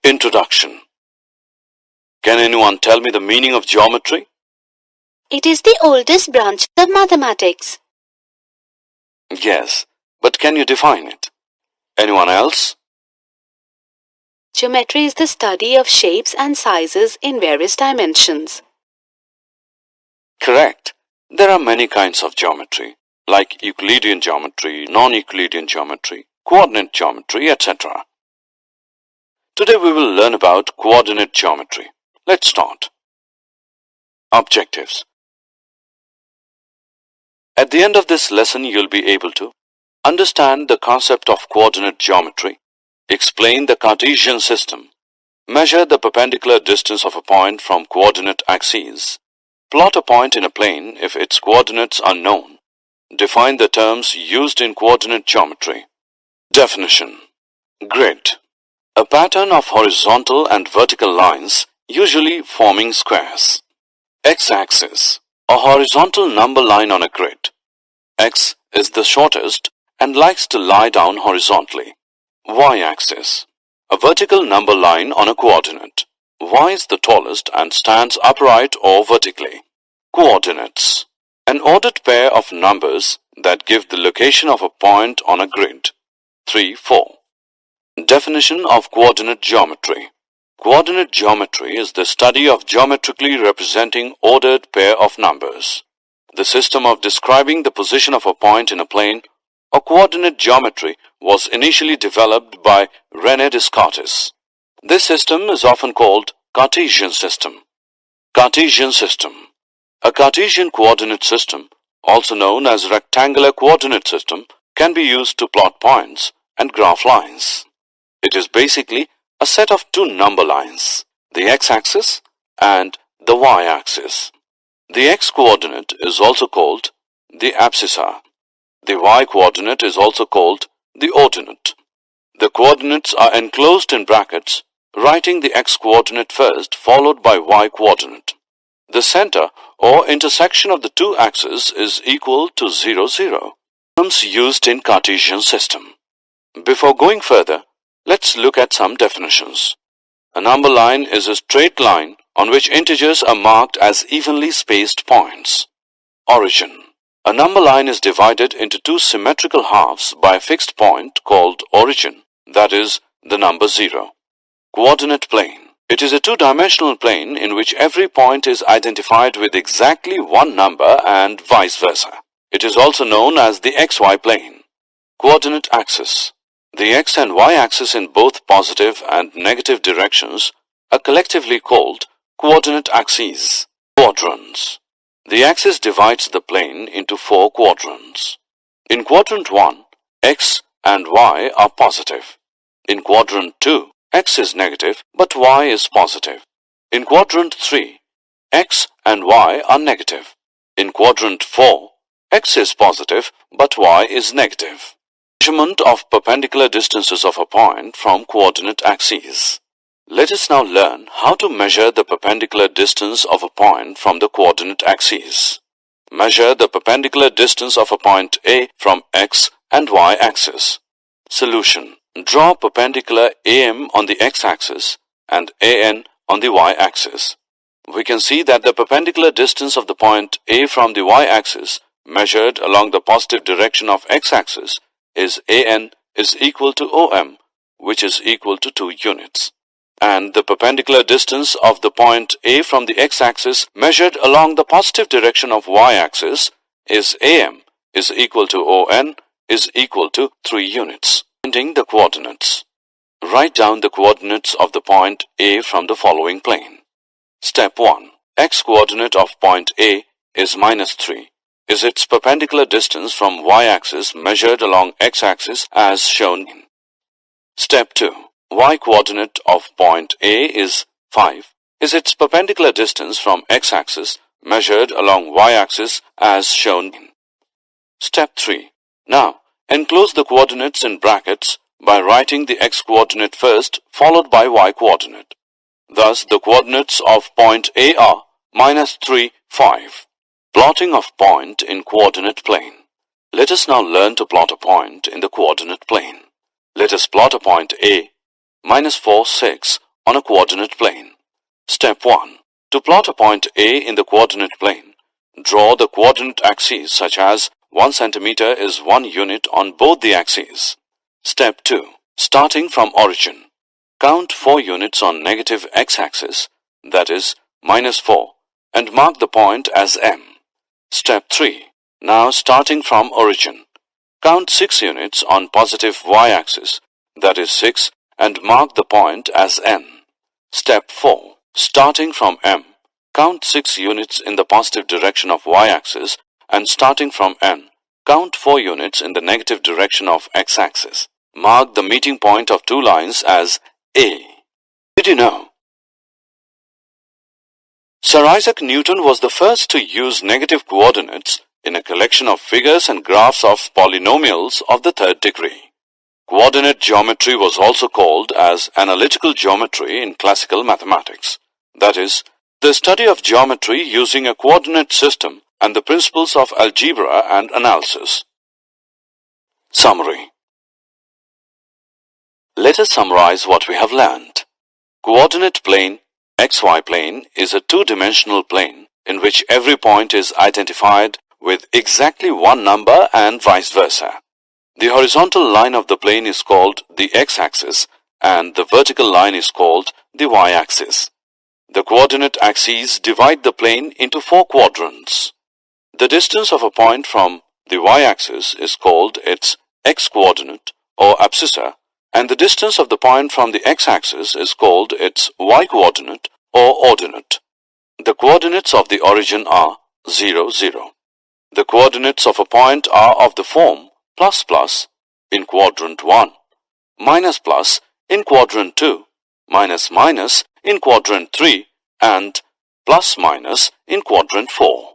Introduction. Can anyone tell me the meaning of geometry? It is the oldest branch of mathematics. Yes, but can you define it? Anyone else? Geometry is the study of shapes and sizes in various dimensions. Correct. There are many kinds of geometry, like Euclidean geometry, non-Euclidean geometry, coordinate geometry, etc. Today we will learn about coordinate geometry. Let's start. Objectives. At the end of this lesson, you'll be able to understand the concept of coordinate geometry, explain the Cartesian system, measure the perpendicular distance of a point from coordinate axes, plot a point in a plane if its coordinates are known, define the terms used in coordinate geometry. Definition. Grid. A pattern of horizontal and vertical lines, usually forming squares. X-axis. A horizontal number line on a grid. X is the shortest and likes to lie down horizontally. Y-axis. A vertical number line on a coordinate. Y is the tallest and stands upright or vertically. Coordinates. An ordered pair of numbers that give the location of a point on a grid. 3, 4. Definition of coordinate geometry. Coordinate geometry is the study of geometrically representing ordered pair of numbers. The system of describing the position of a point in a plane or coordinate geometry was initially developed by René Descartes. This system is often called Cartesian system. Cartesian system. A Cartesian coordinate system, also known as rectangular coordinate system, can be used to plot points and graph lines. It is basically a set of two number lines, the x-axis and the y-axis. The x-coordinate is also called the abscissa. The y-coordinate is also called the ordinate. The coordinates are enclosed in brackets, writing the x-coordinate first followed by y-coordinate. The center or intersection of the two axes is equal to 0, 0. Terms used in Cartesian system. Before going further, let's look at some definitions. A number line is a straight line on which integers are marked as evenly spaced points. Origin. A number line is divided into two symmetrical halves by a fixed point called origin, that is, the number 0. Coordinate plane. It is a two-dimensional plane in which every point is identified with exactly one number and vice versa. It is also known as the xy plane. Coordinate axis. The x and y axis in both positive and negative directions are collectively called coordinate axes. Quadrants. The axis divides the plane into 4 quadrants. In quadrant 1, x and y are positive. In quadrant 2, x is negative but y is positive. In quadrant 3, x and y are negative. In quadrant 4, x is positive but y is negative. Measurement of perpendicular distances of a point from coordinate axes. Let us now learn how to measure the perpendicular distance of a point from the coordinate axes. Measure the perpendicular distance of a point A from x and y axis. Solution. Draw perpendicular AM on the x-axis and AN on the y-axis. We can see that the perpendicular distance of the point A from the y-axis measured along the positive direction of x-axis is AN is equal to OM, which is equal to 2 units. And the perpendicular distance of the point A from the x-axis measured along the positive direction of y-axis is AM is equal to ON is equal to 3 units. Finding the coordinates. Write down the coordinates of the point A from the following plane. Step 1. X-coordinate of point A is -3. Is its perpendicular distance from y-axis measured along x-axis as shown in. Step 2. Y-coordinate of point A is 5. Is its perpendicular distance from x-axis measured along y-axis as shown in. Step 3. Now, enclose the coordinates in brackets by writing the x-coordinate first followed by y-coordinate. Thus, the coordinates of point A are -3, 5. Plotting of point in coordinate plane. Let us now learn to plot a point in the coordinate plane. Let us plot a point A, -4, 6 on a coordinate plane. Step 1. To plot a point A in the coordinate plane, draw the coordinate axes such as 1 centimeter is 1 unit on both the axes. Step 2. Starting from origin, count 4 units on negative x-axis, that is, -4, and mark the point as M. Step 3. Now starting from origin, count 6 units on positive y-axis, that is 6, and mark the point as N. Step 4. Starting from M, count 6 units in the positive direction of y-axis, and starting from N, count 4 units in the negative direction of x-axis. Mark the meeting point of two lines as A. Did you know? Sir Isaac Newton was the first to use negative coordinates in a collection of figures and graphs of polynomials of the third degree. Coordinate geometry was also called as analytical geometry in classical mathematics. That is, the study of geometry using a coordinate system and the principles of algebra and analysis. Summary. Let us summarize what we have learned. Coordinate plane, XY plane, is a two-dimensional plane in which every point is identified with exactly one number and vice versa. The horizontal line of the plane is called the x-axis and the vertical line is called the y-axis. The coordinate axes divide the plane into 4 quadrants. The distance of a point from the y-axis is called its x-coordinate or abscissa, and the distance of the point from the x-axis is called its y-coordinate or ordinate. The coordinates of the origin are 0, 0. The coordinates of a point are of the form plus plus in quadrant 1, minus plus in quadrant 2, minus minus in quadrant 3, and plus minus in quadrant 4.